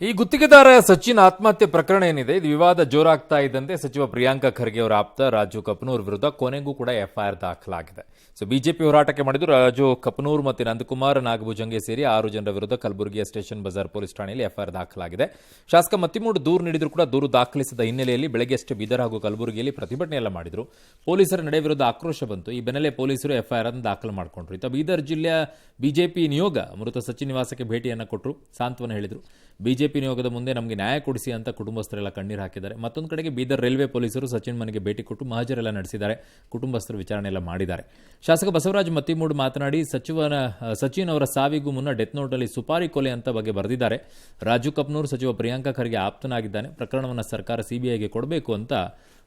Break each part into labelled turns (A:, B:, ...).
A: ಈ ಗುತ್ತಿಗೆದಾರ ಸಚಿನ್ ಆತ್ಮಹತ್ಯೆ ಪ್ರಕರಣ ಏನಿದೆ ಇದು ವಿವಾದ ಜೋರಾಗ್ತಾ ಇದ್ದಂತೆ ಸಚಿವ ಪ್ರಿಯಾಂಕ ಖರ್ಗೆ ಅವರ ಆಪ್ತ ರಾಜು ಕಪನೂರ್ ವಿರುದ್ಧ ಕೊನೆಗೂ ಕೂಡ ಎಫ್ಐಆರ್ ದಾಖಲಾಗಿದೆ. ಬಿಜೆಪಿ ಹೋರಾಟಕ್ಕೆ ಮಾಡಿದ್ದು ರಾಜು ಕಪನೂರ್ ಮತ್ತು ನಂದಕುಮಾರ್ ನಾಗಭುಜಂಗೆ ಸೇರಿ 6 ಜನರ ವಿರುದ್ಧ ಕಲಬುರಗಿಯ ಸ್ಟೇಷನ್ ಬಜಾರ್ ಪೊಲೀಸ್ ಠಾಣೆಯಲ್ಲಿ ಎಫ್ಐಆರ್ ದಾಖಲಾಗಿದೆ. ಶಾಸಕ ಮತ್ತಿಮೂಡು ದೂರು ನೀಡಿದ್ರು ಕೂಡ ದೂರು ದಾಖಲಿಸಿದ ಹಿನ್ನೆಲೆಯಲ್ಲಿ ಬೆಳಗ್ಗೆಷ್ಟೇ ಬೀದರ್ ಹಾಗೂ ಕಲಬುರಗಿಯಲ್ಲಿ ಪ್ರತಿಭಟನೆ ಎಲ್ಲ ಮಾಡಿದ್ರು. ಪೊಲೀಸರ ನಡೆ ವಿರುದ್ಧ ಆಕ್ರೋಶ ಬಂತು. ಈ ಬೆನ್ನಲ್ಲೇ ಪೊಲೀಸರು ಎಫ್ಐಆರ್ ಅನ್ನು ದಾಖಲು ಮಾಡಿಕೊಂಡ್ರು. ಇತ್ತ ಬೀದರ್ ಜಿಲ್ಲೆಯ ಬಿಜೆಪಿ ನಿಯೋಗ ಮೃತ ಸಚಿನ್ ನಿವಾಸಕ್ಕೆ ಭೇಟಿಯನ್ನು ಕೊಟ್ಟರು, ಸಾಂತ್ವನ ಹೇಳಿದರು. ಬಿಜೆಪಿ ನಿಯೋಗದ ಮುಂದೆ ನಮಗೆ ನ್ಯಾಯ ಕೊಡಿಸಿ ಅಂತ ಕುಟುಂಬಸ್ಥರೆಲ್ಲ ಕಣ್ಣೀರು ಹಾಕಿದ್ದಾರೆ. ಮತ್ತೊಂದು ಕಡೆಗೆ ಬೀದರ್ ರೈಲ್ವೆ ಪೊಲೀಸರು ಸಚಿನ್ ಮನೆಗೆ ಭೇಟಿ ಕೊಟ್ಟು ಮಹಜರೆಲ್ಲ ನಡೆಸಿದ್ದಾರೆ. ಕುಟುಂಬಸ್ಥರು ವಿಚಾರಣೆ ಎಲ್ಲ ಮಾಡಿದ್ದಾರೆ. ಶಾಸಕ ಬಸವರಾಜ ಮತ್ತಿಮೂಡು ಮಾತನಾಡಿ ಸಚಿನ್ ಅವರ ಸಾವಿಗೂ ಮುನ್ನ ಡೆತ್ ನೋಟ್ನಲ್ಲಿ ಸುಪಾರಿ ಕೊಲೆ ಅಂತ ಬಗ್ಗೆ ಬರೆದಿದ್ದಾರೆ. ರಾಜು ಕಪನೂರ್ ಸಚಿವ ಪ್ರಿಯಾಂಕ ಖರ್ಗೆ ಆಪ್ತನಾಗಿದ್ದಾನೆ. ಪ್ರಕರಣವನ್ನು ಸರ್ಕಾರ ಸಿಬಿಐಗೆ ಕೊಡಬೇಕು ಅಂತ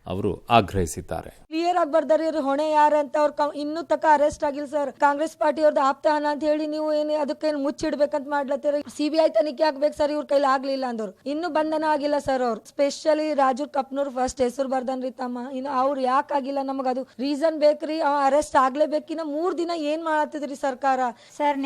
A: ಅವರು ಆಗ್ರಹಿಸಿದ್ದಾರೆ.
B: ಕ್ಲಿಯರ್ ಆಗಿ ಬರ್ದಾರೆ ಹೊಣೆ ಯಾರಂತ ಅವ್ರು ಇನ್ನೂ ತಕ್ಕ ಅರೆಸ್ಟ್ ಆಗಿಲ್ಲ ಸರ್. ಕಾಂಗ್ರೆಸ್ ಪಾರ್ಟಿ ಅವ್ರದ್ದು ಆಪ್ತಹನ ಅಂತ ಹೇಳಿ ನೀವು ಏನು ಅದಕ್ಕೆ ಮುಚ್ಚಿಡ್ಬೇಕಂತ ಮಾಡ್ಲತ್ತೀರ. ಸಿಬಿಐ ತನಿಖೆ ಆಗ್ಬೇಕು ಸರ್. ಇವ್ರ ಕೈಲಿ ಆಗ್ಲಿಲ್ಲ ಅಂದವ್ರು ಇನ್ನೂ ಬಂಧನ ಆಗಿಲ್ಲ ಸರ್. ಅವ್ರು ಸ್ಪೆಷಲಿ ರಾಜು ಕಪನೂರ್ ಫಸ್ಟ್ ಹೆಸರು ಬರ್ದನ್ರಿ ತಮ್ಮ. ಇನ್ನು ಅವ್ರು ಯಾಕೆ ಆಗಿಲ್ಲ ನಮಗ ಅದು ರೀಸನ್ ಬೇಕ್ರಿ. ಅರೆಸ್ಟ್ ಆಗ್ಲೇಬೇಕಿನ್ನ 3 ದಿನ ಏನ್ ಮಾಡತ್ತಿದ್ರಿ ಸರ್ಕಾರ ಸರ್.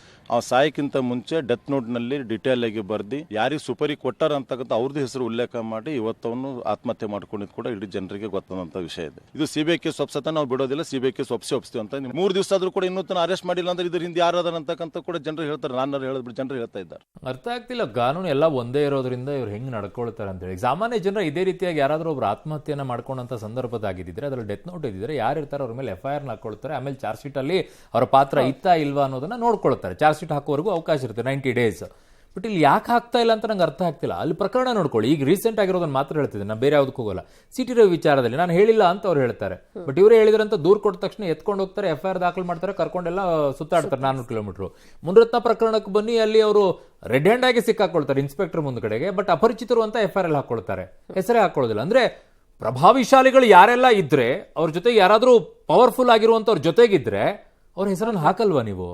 C: ಸಾಯಕ್ಕಿಂತ ಮುಂಚೆ ಡೆತ್ ನೋಟ್ ನಲ್ಲಿ ಡಿಟೇಲ್ ಆಗಿ ಬರ್ದಿ ಯಾರಿಗೆ ಸುಪರಿ ಕೊಟ್ಟಾರ ಅಂತಕ್ಕಂಥ ಅವ್ರದ್ದು ಹೆಸರು ಉಲ್ಲೇಖ ಮಾಡಿ ಇವತ್ತವನು ಆತ್ಮಹತ್ಯೆ ಮಾಡ್ಕೊಂಡಿದ್ದು ಕೂಡ ಇಡೀ ಜನರಿಗೆ ಗೊತ್ತಾದಂತ ವಿಷಯ ಇದೆ. ಇದು ಸಿಬಿಐ ಕೇಸ್ ಒಪ್ಸತ ನಾವು ಬಿಡೋದಿಲ್ಲ, ಸಿಬಿಐ ಕೇಸ್ ಒಪ್ಸ್ತೀವಿ ಅಂತ 3 ದಿವಸ ಆದ್ರೂ ಕೂಡ ಇನ್ನೂ ಅರೆಸ್ಟ್ ಮಾಡಿಲ್ಲ ಅಂದ್ರೆ ಇದ್ರ ಹಿಂದೆ ಯಾರಾದ ಅಂತಕ್ಕಂಥ ಕೂಡ ಜನರು ಹೇಳ್ತಾರೆ. ನಾನು ಹೇಳಿದ್ರು ಜನರು ಹೇಳ್ತಾ ಇದ್ದಾರೆ.
A: ಅರ್ಥ ಆಗ್ತಿಲ್ಲ, ಕಾನೂನು ಎಲ್ಲ ಒಂದೇ ಇರೋದ್ರಿಂದ ಇವ್ರು ಹೆಂಗ್ ನಡ್ಕೊಳ್ತಾರೆ ಅಂತ ಹೇಳಿ. ಸಾಮಾನ್ಯ ಜನರ ಇದೇ ರೀತಿಯಾಗಿ ಯಾರಾದ್ರೂ ಒಬ್ರು ಆತ್ಮಹತ್ಯೆಯನ್ನ ಮಾಡ್ಕೊಂಡಂತ ಸಂದರ್ಭದಾಗಿದ್ದರೆ ಅದ್ರಲ್ಲಿ ಡೆತ್ ನೋಟ್ ಇದ್ದಿದ್ರೆ ಯಾರು ಇರ್ತಾರೆ ಅವ್ರ ಮೇಲೆ ಎಫ್ಐಆರ್ ಹಾಕೊಳ್ತಾರೆ. ಆಮೇಲೆ ಚಾರ್ಜ್ ಶೀಟ್ ಅಲ್ಲಿ ಅವರ ಪಾತ್ರ ಇತ್ತಾ ಇಲ್ವಾ ಅನ್ನೋದನ್ನ ನೋಡ್ಕೊಳ್ತಾರೆ. ಚಾರ್ಜ್ ಶೀಟ್ ಹಾಕೋವರೆಗೂ ಅವಕಾಶ ಇರುತ್ತೆ 90 ಡೇಸ್. ಬಟ್ ಇಲ್ಲಿ ಯಾಕೆ ಹಾಕ್ತಾ ಇಲ್ಲ ಅಂತ ನಂಗೆ ಅರ್ಥ ಆಗ್ತಿಲ್ಲ. ಅಲ್ಲಿ ಪ್ರಕರಣ ನೋಡ್ಕೊಳ್ಳಿ. ಈಗ ರೀಸೆಂಟ್ ಆಗಿರೋದನ್ನ ಮಾತ್ರ ಹೇಳ್ತಿದ್ದೆ, ನಾನು ಬೇರೆ ಯಾವುದಕ್ಕೂ ಹೋಗಲ್ಲ. ಸಿಟಿ ರವಿ ವಿಚಾರದಲ್ಲಿ ನಾನು ಹೇಳಿಲ್ಲ ಅಂತ ಅವ್ರು ಹೇಳ್ತಾರೆ. ಬಟ್ ಇವರೇ ಹೇಳಿದ್ರಂತ ದೂರು ಕೊಟ್ಟ ತಕ್ಷಣ ಎತ್ಕೊಂಡು ಹೋಗ್ತಾರೆ, ಎಫ್ಐಆರ್ ದಾಖಲು ಮಾಡ್ತಾರೆ, ಕರ್ಕೊಂಡೆಲ್ಲ ಸುತ್ತಾಡ್ತಾರೆ 400 ಕಿಲೋಮೀಟರ್. ಮುನರತ್ನ ಪ್ರಕರಣಕ್ಕೆ ಬನ್ನಿ, ಅಲ್ಲಿ ಅವರು ರೆಡ್ ಹ್ಯಾಂಡ್ ಆಗಿ ಸಿಕ್ಕಾಕೊಳ್ತಾರೆ ಇನ್ಸ್ಪೆಕ್ಟರ್ ಮುಂದ್ಗಡೆಗೆ. ಬಟ್ ಅಪರಿಚಿತರು ಅಂತ ಎಫ್ಐಆರ್ ಅಲ್ಲಿ ಹಾಕೊಳ್ತಾರೆ, ಹೆಸರೇ ಹಾಕೊಳ್ಳೋದಿಲ್ಲ. ಅಂದ್ರೆ ಪ್ರಭಾವಿಶಾಲಿಗಳು ಯಾರೆಲ್ಲ ಇದ್ರೆ ಅವ್ರ ಜೊತೆಗೆ ಯಾರಾದ್ರೂ ಪವರ್ಫುಲ್ ಆಗಿರುವಂತವ್ರ ಜೊತೆಗಿದ್ರೆ ಅವ್ರ ಹೆಸರನ್ನು ಹಾಕಲ್ವಾ ನೀವು?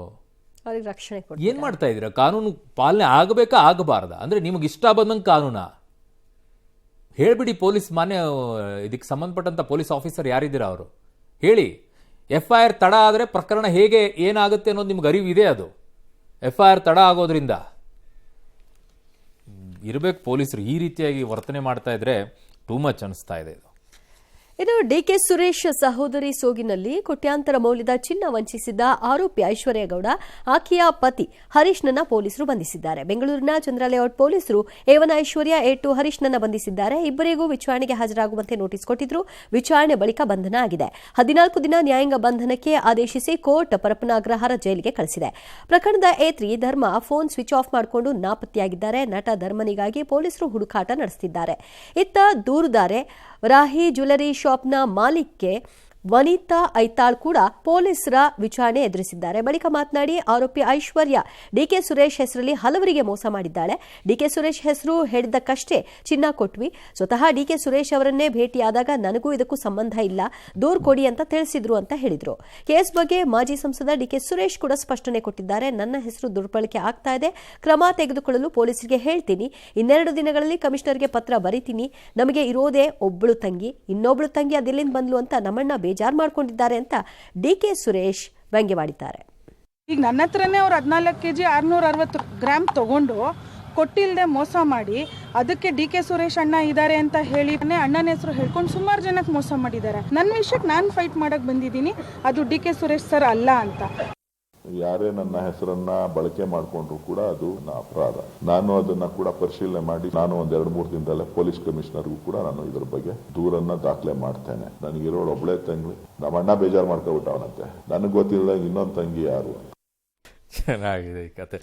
D: ರಕ್ಷಣೆ
A: ಏನ್ ಮಾಡ್ತಾ ಇದೀರಾ? ಕಾನೂನು ಪಾಲನೆ ಆಗಬೇಕಾ ಆಗಬಾರ್ದ? ಅಂದ್ರೆ ನಿಮಗೆ ಇಷ್ಟ ಬಂದಂಗೆ ಕಾನೂನಾ ಹೇಳ್ಬಿಡಿ. ಪೊಲೀಸ್ ಮಾನ್ಯ ಇದಕ್ಕೆ ಸಂಬಂಧಪಟ್ಟಂತ ಪೊಲೀಸ್ ಆಫೀಸರ್ ಯಾರಿದ್ದೀರಾ ಅವರು ಹೇಳಿ. ಎಫ್ಐಆರ್ ತಡ ಆದ್ರೆ ಪ್ರಕರಣ ಹೇಗೆ ಏನಾಗುತ್ತೆ ಅನ್ನೋದು ನಿಮ್ಗೆ ಅರಿವು ಇದೆ. ಅದು ಎಫ್ಐಆರ್ ತಡ ಆಗೋದ್ರಿಂದ ಇರಬೇಕು ಪೊಲೀಸರು. ಈ ರೀತಿಯಾಗಿ ವರ್ತನೆ ಮಾಡ್ತಾ ಇದ್ರೆ ಟೂ ಮಚ್ ಅನಿಸ್ತಾ ಇದೆ.
D: ಇದು ಡಿಕೆ ಸುರೇಶ್ ಸಹೋದರಿ ಸೋಗಿನಲ್ಲಿ ಕೋಟ್ಯಾಂತರ ಮೌಲ್ಯದ ಚಿನ್ನ ವಂಚಿಸಿದ್ದ ಆರೋಪಿ ಐಶ್ವರ್ಯ ಗೌಡ, ಆಕೆಯ ಪತಿ ಹರೀಶ್ನನ್ನ ಪೊಲೀಸರು ಬಂಧಿಸಿದ್ದಾರೆ. ಬೆಂಗಳೂರಿನ ಚಂದ್ರ ಲೇಔಟ್ ಪೊಲೀಸರು A1 ಐಶ್ವರ್ಯ, A2 ಹರೀಶ್ನನ್ನ ಬಂಧಿಸಿದ್ದಾರೆ. ಇಬ್ಬರಿಗೂ ವಿಚಾರಣೆಗೆ ಹಾಜರಾಗುವಂತೆ ನೋಟಿಸ್ ಕೊಟ್ಟಿದ್ರು. ವಿಚಾರಣೆ ಬಳಿಕ ಬಂಧನ ಆಗಿದೆ. 14 ದಿನ ನ್ಯಾಯಾಂಗ ಬಂಧನಕ್ಕೆ ಆದೇಶಿಸಿ ಕೋರ್ಟ್ ಪರಪ್ಪನಾಗ್ರಹಾರ ಜೈಲಿಗೆ ಕಳಿಸಿದೆ. ಪ್ರಕರಣದ A3 ಧರ್ಮ ಫೋನ್ ಸ್ವಿಚ್ ಆಫ್ ಮಾಡಿಕೊಂಡು ನಾಪತ್ತೆಯಾಗಿದ್ದಾರೆ. ನಟ ಧರ್ಮನಿಗಾಗಿ ಪೊಲೀಸರು ಹುಡುಕಾಟ ನಡೆಸುತ್ತಿದ್ದಾರೆ. ಇತ್ತ ದೂರುದಾರೆ ರಾಹಿ ಜ್ಯುವೆಲರಿ ಶಾಪ್ನ ಮಾಲೀಕೆ ವನಿತಾ ಐತಾಳ್ ಕೂಡ ಪೊಲೀಸರ ವಿಚಾರಣೆ ಎದುರಿಸಿದ್ದಾರೆ. ಬಳಿಕ ಮಾತನಾಡಿ, ಆರೋಪಿ ಐಶ್ವರ್ಯ ಡಿಕೆ ಸುರೇಶ್ ಹೆಸರಲ್ಲಿ ಹಲವರಿಗೆ ಮೋಸ ಮಾಡಿದ್ದಾಳೆ. ಡಿಕೆ ಸುರೇಶ್ ಹೆಸರು ಹೇಳಿದ್ದಕ್ಕಷ್ಟೇ ಚಿನ್ನ ಕೊಟ್ವಿ. ಸ್ವತಃ ಡಿಕೆ ಸುರೇಶ್ ಅವರನ್ನೇ ಭೇಟಿಯಾದಾಗ ನನಗೂ ಇದಕ್ಕೂ ಸಂಬಂಧ ಇಲ್ಲ, ದೂರು ಕೊಡಿ ಅಂತ ತಿಳಿಸಿದ್ರು ಅಂತ ಹೇಳಿದ್ರು. ಕೇಸ್ ಬಗ್ಗೆ ಮಾಜಿ ಸಂಸದ ಡಿಕೆ ಸುರೇಶ್ ಕೂಡ ಸ್ಪಷ್ಟನೆ ಕೊಟ್ಟಿದ್ದಾರೆ. ನನ್ನ ಹೆಸರು ದುರ್ಬಳಕೆ ಆಗ್ತಾ ಇದೆ, ಕ್ರಮ ತೆಗೆದುಕೊಳ್ಳಲು ಪೊಲೀಸರಿಗೆ ಹೇಳ್ತೀನಿ. 2 ದಿನಗಳಲ್ಲಿ ಕಮಿಷನರ್ಗೆ ಪತ್ರ ಬರೀತೀನಿ. ನಮಗೆ ಇರೋದೇ ಒಬ್ಬಳು ತಂಗಿ, ಇನ್ನೊಬ್ಳು ತಂಗಿ ಅದೆಲ್ಲಿಂದ ಬಂದ್ಲು ಅಂತ ನಮ್ಮನ್ನ ಬೇಜಾರು ಮಾಡ್ಕೊಂಡಿದ್ದಾರೆ ಅಂತ ಡಿಕೆ ಸುರೇಶ್ ವ್ಯಂಗ್ಯವಾಡಿದ್ದಾರೆ.
E: ಈಗ ನನ್ನ ಹತ್ರನೇ ಅವ್ರು 14 kg 660 ಗ್ರಾಮ್ ತಗೊಂಡು ಕೊಟ್ಟಿಲ್ಲದೆ ಮೋಸ ಮಾಡಿ ಅದಕ್ಕೆ ಡಿಕೆ ಸುರೇಶ್ ಅಣ್ಣ ಇದ್ದಾರೆ ಅಂತ ಹೇಳಿ ಅಣ್ಣನ ಹೆಸರು ಹೇಳ್ಕೊಂಡು ಸುಮಾರು ಜನಕ್ಕೆ ಮೋಸ ಮಾಡಿದ್ದಾರೆ. ನನ್ನ ವಿಷಯಕ್ಕೆ ನಾನು ಫೈಟ್ ಮಾಡಕ್ ಬಂದಿದ್ದೀನಿ, ಅದು ಡಿಕೆ ಸುರೇಶ್ ಸರ್ ಅಲ್ಲ ಅಂತ.
F: ಯಾರೇ ನನ್ನ ಹೆಸರನ್ನ ಬಳಕೆ ಮಾಡಿಕೊಂಡ್ರು ಕೂಡ ಅದು ಅಪರಾಧ. ನಾನು ಅದನ್ನ ಕೂಡ ಪರಿಶೀಲನೆ ಮಾಡಿ ನಾನು 1-2-3 ದಿನದಲ್ಲೇ ಪೊಲೀಸ್ ಕಮಿಷನರ್ಗೂ ಕೂಡ ನಾನು ಇದ್ರ ಬಗ್ಗೆ ದೂರನ್ನ ದಾಖಲೆ ಮಾಡ್ತೇನೆ. ನನಗಿರೋಳು ಒಬ್ಳೆ ತಂಗಿ, ನಮ್ಮ ಅಣ್ಣ ಬೇಜಾರು ಮಾಡ್ಕೊಬಿಟ್ಟವನಂತೆ, ನನಗೆ ಗೊತ್ತಿಲ್ಲ ಇನ್ನೊಂದು ತಂಗಿ ಯಾರು.
A: ಚೆನ್ನಾಗಿದೆ ಈ ಕತೆ.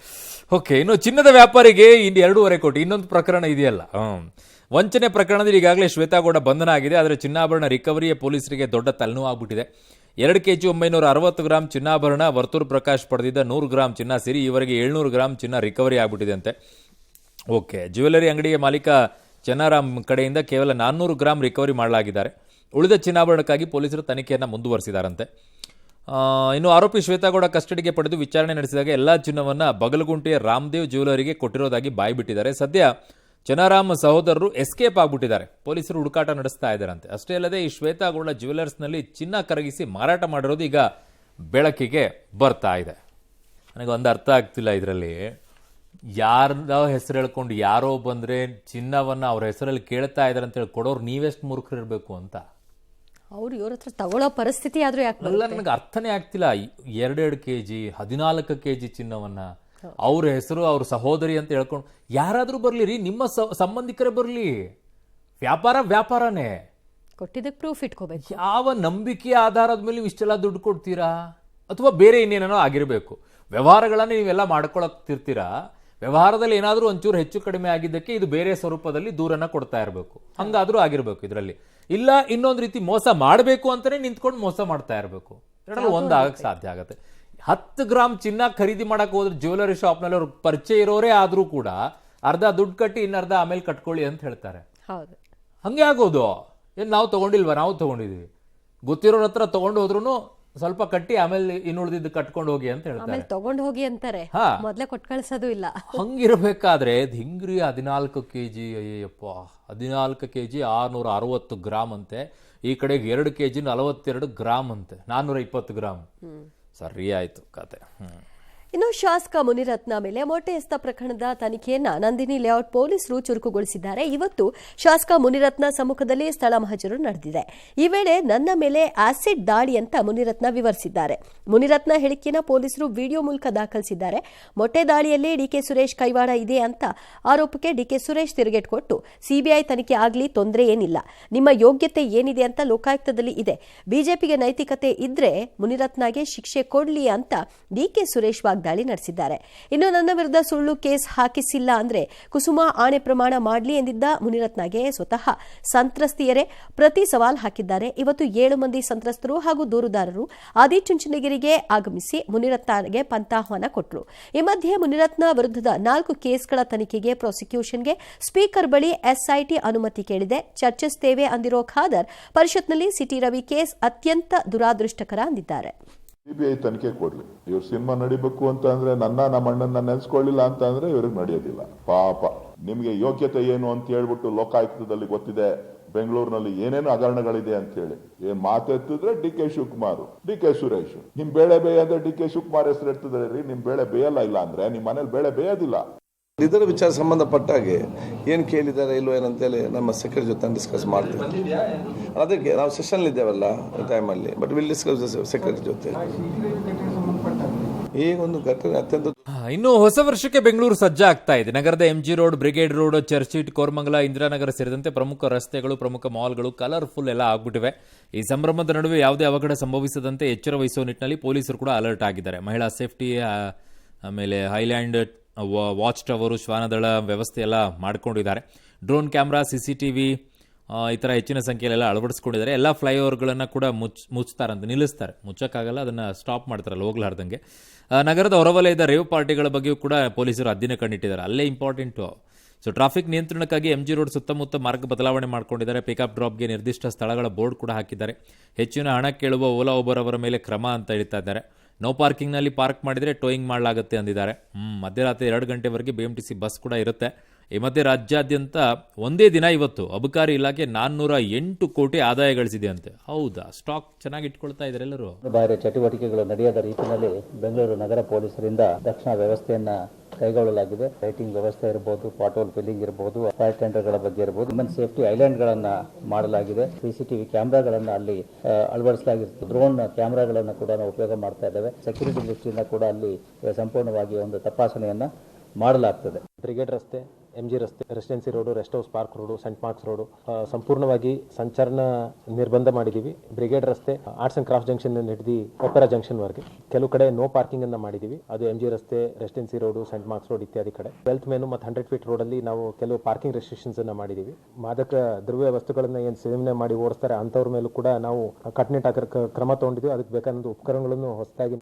A: ಓಕೆ, ಇನ್ನು ಚಿನ್ನದ ವ್ಯಾಪಾರಿಗೆ 2.5 ಕೋಟಿ ಇನ್ನೊಂದು ಪ್ರಕರಣ ಇದೆಯಲ್ಲ, ವಂಚನೆ ಪ್ರಕರಣದಲ್ಲಿ ಈಗಾಗಲೇ ಶ್ವೇತಾಗೌಡ ಬಂಧನ ಆಗಿದೆ. ಆದರೆ ಚಿನ್ನಾಭರಣ ರಿಕವರಿಯ ಪೊಲೀಸರಿಗೆ ದೊಡ್ಡ ತಲೆನೋವು ಆಗ್ಬಿಟ್ಟಿದೆ. 2 kg 960 ಗ್ರಾಂ ಚಿನ್ನಾಭರಣ, ವರ್ತೂರ್ ಪ್ರಕಾಶ್ ಪಡೆದಿದ್ದ 100 ಗ್ರಾಂ ಚಿನ್ನ ಸೇರಿ ಈವರೆಗೆ 700 ಗ್ರಾಂ ಚಿನ್ನ ರಿಕವರಿ ಆಗ್ಬಿಟ್ಟಿದೆ ಅಂತೆ. ಓಕೆ, ಜ್ಯುವೆಲರಿ ಅಂಗಡಿಯ ಮಾಲೀಕ ಚನ್ನಾರಾಮ್ ಕಡೆಯಿಂದ ಕೇವಲ 400 ಗ್ರಾಂ ರಿಕವರಿ ಮಾಡಲಾಗಿದ್ದಾರೆ. ಉಳಿದ ಚಿನ್ನಾಭರಣಕ್ಕಾಗಿ ಪೊಲೀಸರು ತನಿಖೆಯನ್ನು ಮುಂದುವರಿಸಿದಾರಂತೆ. ಇನ್ನು ಆರೋಪಿ ಶ್ವೇತಾಗೌಡ ಕಸ್ಟಡಿಗೆ ಪಡೆದು ವಿಚಾರಣೆ ನಡೆಸಿದಾಗ ಎಲ್ಲಾ ಚಿನ್ನವನ್ನು ಬಗಲಗುಂಟೆಯ ರಾಮದೇವ್ ಜ್ಯುವೆಲರಿಗೆ ಕೊಟ್ಟಿರೋದಾಗಿ ಬಾಯ್ಬಿಟ್ಟಿದ್ದಾರೆ. ಸದ್ಯ ಚನಾರಾಮ್ ಸಹೋದರರು ಎಸ್ಕೇಪ್ ಆಗ್ಬಿಟ್ಟಿದ್ದಾರೆ. ಪೊಲೀಸರು ಹುಡುಕಾಟ ನಡೆಸ್ತಾ ಇದ್ದಾರಂತೆ. ಅಷ್ಟೇ ಅಲ್ಲದೆ ಈ ಶ್ವೇತಾಗೌಡ ಜ್ಯುವೆಲರ್ಸ್ನಲ್ಲಿ ಚಿನ್ನ ಕರಗಿಸಿ ಮಾರಾಟ ಮಾಡಿರೋದು ಈಗ ಬೆಳಕಿಗೆ ಬರ್ತಾ ಇದೆ. ನನಗೆ ಒಂದು ಅರ್ಥ ಆಗ್ತಿಲ್ಲ ಇದರಲ್ಲಿ. ಯಾರ್ದ ಹೆಸರು ಹೇಳ್ಕೊಂಡು ಯಾರೋ ಬಂದ್ರೆ ಚಿನ್ನವನ್ನ ಅವ್ರ ಹೆಸರಲ್ಲಿ ಕೇಳ್ತಾ ಇದಾರೆ ಅಂತ ಹೇಳಿ ಕೊಡೋರು ನೀವೆಷ್ಟು ಮೂರ್ಖರಿರ್ಬೇಕು ಅಂತ.
D: ಅವ್ರು ಇವ್ರ ಹತ್ರ ತಗೊಳ್ಳೋ ಪರಿಸ್ಥಿತಿ ಆದ್ರೂ ಯಾಕೆ
A: ಅಲ್ಲ, ನನಗೆ ಅರ್ಥನೇ ಆಗ್ತಿಲ್ಲ. 2 kg 14 kg ಚಿನ್ನವನ್ನ ಅವ್ರ ಹೆಸರು ಅವ್ರ ಸಹೋದರಿ ಅಂತ ಹೇಳ್ಕೊಂಡು ಯಾರಾದ್ರೂ ಬರ್ಲಿ ರೀ, ನಿಮ್ಮ ಸಂಬಂಧಿಕರೇ ಬರ್ಲಿ, ವ್ಯಾಪಾರನೇ.
D: ಕೊಟ್ಟಿದ್ದಕ್ಕೆ ಪ್ರೂಫ್ ಇಟ್ಕೋಬೇಕು.
A: ಯಾವ ನಂಬಿಕೆಯ ಆಧಾರದ ಮೇಲೆ ನೀವು ಇಷ್ಟೆಲ್ಲ ದುಡ್ಡು ಕೊಡ್ತೀರಾ? ಅಥವಾ ಬೇರೆ ಇನ್ನೇನೋ ಆಗಿರಬೇಕು. ವ್ಯವಹಾರಗಳನ್ನ ನೀವೆಲ್ಲ ಮಾಡ್ಕೊಳಕ್ತಿರ್ತೀರಾ, ವ್ಯವಹಾರದಲ್ಲಿ ಏನಾದ್ರೂ ಒಂಚೂರು ಹೆಚ್ಚು ಕಡಿಮೆ ಆಗಿದ್ದಕ್ಕೆ ಇದು ಬೇರೆ ಸ್ವರೂಪದಲ್ಲಿ ದೂರನ್ನ ಕೊಡ್ತಾ ಇರಬೇಕು, ಹಂಗಾದ್ರೂ ಆಗಿರ್ಬೇಕು ಇದರಲ್ಲಿ. ಇಲ್ಲ ಇನ್ನೊಂದು ರೀತಿ ಮೋಸ ಮಾಡಬೇಕು ಅಂತಾನೆ ನಿಂತ್ಕೊಂಡು ಮೋಸ ಮಾಡ್ತಾ ಇರಬೇಕು. ಎರಡರಲ್ಲಿ ಒಂದಾಗಕ್ಕೆ ಸಾಧ್ಯ ಆಗತ್ತೆ. 10 ಗ್ರಾಮ್ ಚಿನ್ನ ಖರೀದಿ ಮಾಡಕ್ ಹೋದ್ರೆ ಜ್ಯುವೆಲರಿ ಶಾಪ್ ನಲ್ಲಿ ಅವ್ರಿಗೆ ಪರಿಚಯ ಇರೋರೇ ಆದ್ರೂ ಕೂಡ ಅರ್ಧ ದುಡ್ಡು ಕಟ್ಟಿ ಇನ್ನರ್ಧ ಆಮೇಲೆ ಕಟ್ಕೊಳ್ಳಿ ಅಂತ ಹೇಳ್ತಾರೆ.
D: ಹೌದು,
A: ಹಂಗೆ ಆಗೋದು. ಏನ್ ನಾವು ತಗೊಂಡಿಲ್ವಾ? ನಾವು ತಗೊಂಡಿದೀವಿ. ಗೊತ್ತಿರೋರ ಹತ್ರ ತಗೊಂಡು ಹೋದ್ರು ಸ್ವಲ್ಪ ಕಟ್ಟಿ ಆಮೇಲೆ ಇನ್ನುಳಿದಿದ್ದು ಕಟ್ಕೊಂಡು ಹೋಗಿ ಅಂತ ಹೇಳ್ತಾರೆ.
D: ಆಮೇಲೆ ತಗೊಂಡು ಹೋಗಿ ಅಂತಾರೆ, ಮೊದ್ಲೇ ಕೊಟ್ಟು ಕಳ್ಸೋದು ಇಲ್ಲ.
A: ಹಂಗಿರ್ಬೇಕಾದ್ರೆ ಹಿಂಗ್ರಿ 14 kg, ಅಯ್ಯಪ್ಪ 14 kg 660 ಗ್ರಾಮ್ ಅಂತೆ. ಈ ಕಡೆಗೆ 2 kg 42 ಗ್ರಾಮ್ ಅಂತೆ, 420 ಗ್ರಾಮ್. ಸರಿ ಆಯ್ತು ಕತೆ.
D: ಇನ್ನು ಶಾಸಕ ಮುನಿರತ್ನ ಮೇಲೆ ಮೊಟ್ಟೆ ಎಸ್ತ ಪ್ರಕರಣದ ತನಿಖೆಯನ್ನ ನಂದಿನಿ ಲೇಔಟ್ ಪೊಲೀಸರು ಚುರುಕುಗೊಳಿಸಿದ್ದಾರೆ. ಇವತ್ತು ಶಾಸಕ ಮುನಿರತ್ನ ಸಮ್ಮುಖದಲ್ಲಿ ಸ್ಥಳ ಮಹಜರು ನಡೆದಿದೆ. ಈ ವೇಳೆ ನನ್ನ ಮೇಲೆ ಆಸಿಡ್ ದಾಳಿ ಅಂತ ಮುನಿರತ್ನ ವಿವರಿಸಿದ್ದಾರೆ. ಮುನಿರತ್ನ ಹೇಳಿಕೆಯನ್ನು ಪೊಲೀಸರು ವಿಡಿಯೋ ಮೂಲಕ ದಾಖಲಿಸಿದ್ದಾರೆ. ಮೊಟ್ಟೆ ದಾಳಿಯಲ್ಲಿ ಡಿಕೆ ಸುರೇಶ್ ಕೈವಾಡ ಇದೆ ಅಂತ ಆರೋಪಕ್ಕೆ ಡಿಕೆ ಸುರೇಶ್ ತಿರುಗೇಟು ಕೊಟ್ಟು ಸಿಬಿಐ ತನಿಖೆ ಆಗಲಿ, ತೊಂದರೆ ಏನಿಲ್ಲ, ನಿಮ್ಮ ಯೋಗ್ಯತೆ ಏನಿದೆ ಅಂತ ಲೋಕಾಯುಕ್ತದಲ್ಲಿ ಇದೆ, ಬಿಜೆಪಿಗೆ ನೈತಿಕತೆ ಇದ್ರೆ ಮುನಿರತ್ನಗೆ ಶಿಕ್ಷೆ ಕೊಡ್ಲಿ ಅಂತ ಡಿಕೆ ಸುರೇಶ್ ದಾಳಿ ನಡೆಸಿದ್ದಾರೆ. ಇನ್ನು ನನ್ನ ವಿರುದ್ಧ ಸುಳ್ಳು ಕೇಸ್ ಹಾಕಿಸಿಲ್ಲ ಅಂದ್ರೆ ಕುಸುಮ ಆಣೆ ಪ್ರಮಾಣ ಮಾಡಲಿ ಎಂದಿದ್ದ ಮುನಿರತ್ನಗೆ ಸ್ವತಃ ಸಂತ್ರಸ್ತಿಯರೇ ಪ್ರತಿ ಸವಾಲ್ ಹಾಕಿದ್ದಾರೆ. ಇವತ್ತು 7 ಮಂದಿ ಸಂತ್ರಸ್ತರು ಹಾಗೂ ದೂರುದಾರರು ಆದಿಚುಂಚನಗಿರಿಗೆ ಆಗಮಿಸಿ ಮುನಿರತ್ನಗೆ ಪಂಥಾಹ್ವಾನ ಕೊಟ್ಟರು. ಈ ಮಧ್ಯೆ ಮುನಿರತ್ನ ವಿರುದ್ಧದ 4 ಕೇಸ್ಗಳ ತನಿಖೆಗೆ ಪ್ರಾಸಿಕ್ಯೂಷನ್ಗೆ ಸ್ಪೀಕರ್ ಬಳಿ ಎಸ್ಐಟಿ ಅನುಮತಿ ಕೇಳಿದೆ. ಚರ್ಚಿಸುತ್ತೇವೆ ಅಂದಿರೋ ಖಾದರ್ ಪರಿಷತ್ನಲ್ಲಿ ಸಿಟಿ ರವಿ ಕೇಸ್ ಅತ್ಯಂತ ದುರಾದೃಷ್ಟಕರ ಅಂದಿದ್ದಾರೆ.
F: ಸಿಬಿಐ ತನಿಖೆ ಕೊಡ್ಲಿ. ಇವ್ರ ಸಿನಿಮಾ ನಡಿಬೇಕು ಅಂತ ಅಂದ್ರೆ ನಮ್ಮ ಅಣ್ಣನ ನೆನೆಸ್ಕೊಳ್ಳಿಲ್ಲ ಅಂತ ಅಂದ್ರೆ ಇವ್ರಿಗೆ ನಡೆಯೋದಿಲ್ಲ. ಪಾಪ ನಿಮ್ಗೆ ಯೋಗ್ಯತೆ ಏನು ಅಂತ ಹೇಳ್ಬಿಟ್ಟು ಲೋಕಾಯುಕ್ತದಲ್ಲಿ ಗೊತ್ತಿದೆ, ಬೆಂಗಳೂರಿನಲ್ಲಿ ಏನೇನು ಹಗರಣಗಳಿದೆ ಅಂತ ಹೇಳಿ. ಏನ್ ಮಾತೆತ್ತಿದ್ರೆ ಡಿ.ಕೆ. ಶಿವಕುಮಾರ್, ಡಿ.ಕೆ. ಸುರೇಶ್. ನಿಮ್ ಬೇಳೆ ಬೇಯ ಅಂದ್ರೆ ಡಿ.ಕೆ. ಶಿವಕುಮಾರ್ ಹೆಸರು ಇರ್ತದೆ ರೀ. ನಿಮ್ ಬೇಳೆ ಬೇಯಲ್ಲ, ಇಲ್ಲ ಅಂದ್ರೆ ನಿಮ್ ಮನೇಲಿ ಬೇಳೆ ಬೇಯೋದಿಲ್ಲ.
G: ಇದರ ವಿಚಾರ ಸಂಬಂಧಪಟ್ಟಾಗೆ ಏನು ಕೇಳಿದ್ದಾರೆ ಇಲ್ಲೋ ಏನಂತೇಳಿ ನಮ್ಮ ಸೆಕ್ರೆಟರಿ ಜೊತೆ ಡಿಸ್ಕಸ್ ಮಾಡ್ತೀವಿ. ಅದಕ್ಕೆ ನಾವು ಸೆಷನ್ ಇದ್ದೇವಲ್ಲ ಟೈಮಲ್ಲಿ, ಬಟ್ ವಿಲ್ ಡಿಸ್ಕಸ್ ಸೆಕ್ರೆಟರಿ ಜೊತೆ. ಈ ಒಂದು ಘಟನೆ ಅತ್ಯಂತ.
A: ಇನ್ನು ಹೊಸ ವರ್ಷಕ್ಕೆ ಬೆಂಗಳೂರು ಸಜ್ಜಾಗ್ತಾ ಇದೆ. ನಗರದ MG road, brigade road, church street, Koramangala, Indiranagar ಸೇರಿದಂತೆ ಪ್ರಮುಖ ರಸ್ತೆಗಳು, ಪ್ರಮುಖ ಮಾಲ್ಗಳು ಕಲರ್ಫುಲ್ ಎಲ್ಲ ಆಗ್ಬಿಟ್ಟಿವೆ. ಈ ಸಂಭ್ರಮದ ನಡುವೆ ಯಾವುದೇ ಅವಘಡ ಸಂಭವಿಸದಂತೆ ಎಚ್ಚರ ವಹಿಸುವ ನಿಟ್ಟಿನಲ್ಲಿ ಪೊಲೀಸರು ಕೂಡ ಅಲರ್ಟ್ ಆಗಿದ್ದಾರೆ. ಮಹಿಳಾ ಸೇಫ್ಟಿ, ಆಮೇಲೆ ಹೈಲ್ಯಾಂಡ್ ವಾಚ್ ಟವರು, ಶ್ವಾನದಳ ವ್ಯವಸ್ಥೆ ಎಲ್ಲ ಮಾಡ್ಕೊಂಡಿದ್ದಾರೆ. ಡ್ರೋನ್ ಕ್ಯಾಮ್ರಾ, CCTV ಈ ಥರ ಹೆಚ್ಚಿನ ಸಂಖ್ಯೆಯಲ್ಲೆಲ್ಲ ಅಳವಡಿಸ್ಕೊಂಡಿದ್ದಾರೆ. ಎಲ್ಲ ಫ್ಲೈಓವರ್ಗಳನ್ನು ಕೂಡ ಮುಚ್ತಾರಂತೆ, ನಿಲ್ಲಿಸ್ತಾರೆ. ಮುಚ್ಚಕ್ಕಾಗಲ್ಲ, ಅದನ್ನು ಸ್ಟಾಪ್ ಮಾಡ್ತಾರಲ್ಲ ಹೋಗ್ಲಾರ್ದಂಗೆ. ನಗರದ ಹೊರವಲಯದ ರೇವ್ ಪಾರ್ಟಿಗಳ ಬಗ್ಗೆಯೂ ಕೂಡ ಪೊಲೀಸರು ಅಧ್ಯಯನ ಕಂಡಿಟ್ಟಿದ್ದಾರೆ. ಅಲ್ಲೇ ಇಂಪಾರ್ಟೆಂಟು. ಸೊ ಟ್ರಾಫಿಕ್ ನಿಯಂತ್ರಣಕ್ಕಾಗಿ MG ರೋಡ್ ಸುತ್ತಮುತ್ತ ಮಾರ್ಗ ಬದಲಾವಣೆ ಮಾಡ್ಕೊಂಡಿದ್ದಾರೆ. ಪಿಕಪ್ ಡ್ರಾಪ್ಗೆ ನಿರ್ದಿಷ್ಟ ಸ್ಥಳಗಳ ಬೋರ್ಡ್ ಕೂಡ ಹಾಕಿದ್ದಾರೆ. ಹೆಚ್ಚಿನ ಹಣ ಕೇಳುವ ಓಲಾ ಉಬರ್ ಅವರ ಮೇಲೆ ಕ್ರಮ ಅಂತ ಹೇಳ್ತಾ ಇದ್ದಾರೆ. ನೋ ಪಾರ್ಕಿಂಗ್ನಲ್ಲಿ ಪಾರ್ಕ್ ಮಾಡಿದರೆ ಟೋಯಿಂಗ್ ಮಾಡಲಾಗುತ್ತೆ ಅಂದಿದ್ದಾರೆ. ಮಧ್ಯರಾತ್ರಿ 2 ಗಂಟೆವರೆಗೆ BMTC ಬಸ್ ಕೂಡ ಇರುತ್ತೆ. ಈ ಮಧ್ಯೆ ರಾಜ್ಯಾದ್ಯಂತ ಒಂದೇ ದಿನ ಇವತ್ತು ಅಬಕಾರಿ ಇಲಾಖೆ 408 ಕೋಟಿ ಆದಾಯ ಗಳಿಸಿದೆ ಅಂತೆ. ಹೌದಾ? ಸ್ಟಾಕ್ ಚೆನ್ನಾಗಿ ಇಟ್ಕೊಳ್ತಾ ಇದ್ದಾರೆ ಎಲ್ಲರೂ.
H: ಬೇರೆ ಚಟುವಟಿಕೆಗಳು ನಡೆಯದ ರೀತಿಯಲ್ಲಿ ಬೆಂಗಳೂರು ನಗರ ಪೊಲೀಸರಿಂದ ದಕ್ಷಿಣ ವ್ಯವಸ್ಥೆಯನ್ನ ಕೈಗೊಳ್ಳಲಾಗಿದೆ. ಲೈಟಿಂಗ್ ವ್ಯವಸ್ಥೆ ಇರಬಹುದು, ಪಾಟೋಲ್ ಫಿಲ್ಲಿಂಗ್ ಇರಬಹುದು, ಫೈರ್ ಟೆಂಡರ್ಗಳ ಬಗ್ಗೆ ಇರಬಹುದು, ಹ್ಯೂಮನ್ ಸೇಫ್ಟಿ ಐಲ್ಯಾಂಡ್ ಗಳನ್ನ ಮಾಡಲಾಗಿದೆ. CCTV ಕ್ಯಾಮೆರಾಗಳನ್ನ ಅಲ್ಲಿ ಅಳವಡಿಸಲಾಗಿರುತ್ತೆ. ಡ್ರೋನ್ ಕ್ಯಾಮೆರಾಗಳನ್ನ ಕೂಡ ನಾವು ಉಪಯೋಗ ಮಾಡ್ತಾ ಇದ್ದೇವೆ. ಸೆಕ್ಯೂರಿಟಿ ದೃಷ್ಟಿಯಿಂದ ಕೂಡ ಅಲ್ಲಿ ಸಂಪೂರ್ಣವಾಗಿ ಒಂದು ತಪಾಸಣೆಯನ್ನ ಮಾಡಲಾಗ್ತದೆ.
I: ಬ್ರಿಗೇಡ್ ರಸ್ತೆ, MG ರಸ್ತೆ, Residency Road, Rest House Park Road, Saint Mark's Road ಸಂಪೂರ್ಣವಾಗಿ ಸಂಚಾರನ ನಿರ್ಬಂಧ ಮಾಡಿದ್ದೀವಿ. ಬ್ರಿಗೇಡ್ ರಸ್ತೆ ಆರ್ಟ್ಸ್ ಅಂಡ್ ಕ್ರಾಫ್ಟ್ ಜಂಕ್ಷನ್ ಹಿಡಿದು ಒಪೆರಾ ಜಂಕ್ಷನ್ ವರೆಗೆ ಕೆಲವು ಕಡೆ ನೋ ಪಾರ್ಕಿಂಗ್ ಅನ್ನ ಮಾಡಿದ್ದೀವಿ. ಅದು MG ರಸ್ತೆ, Residency Road, Saint Mark's Road ಇತ್ಯಾದಿ ಕಡೆ. 12th ಮೇನು ಮತ್ತು 100 ಫೀಟ್ ರೋಡ್ ಅಲ್ಲಿ ನಾವು ಕೆಲವು ಪಾರ್ಕಿಂಗ್ ರೆಸ್ಟ್ರಿಕ್ಷನ್ಸ್ ಅನ್ನ ಮಾಡಿದ್ದೀವಿ. ಮಾದಕ ದ್ರವ್ಯ ವಸ್ತುಗಳನ್ನ ಏನು ಸೇವನೆ ಮಾಡಿ ಓಡಿಸ್ತಾರೆ ಅಂತವ್ರ ಮೇಲೂ ಕೂಡ ನಾವು ಕಟ್ಟುನಿಟ್ಟಾಗಿ ಕ್ರಮ ತಗೊಂಡಿದ್ದೀವಿ. ಅದಕ್ಕೆ ಬೇಕಾದ ಉಪಕರಣಗಳನ್ನು ಹೊಸದಾಗಿ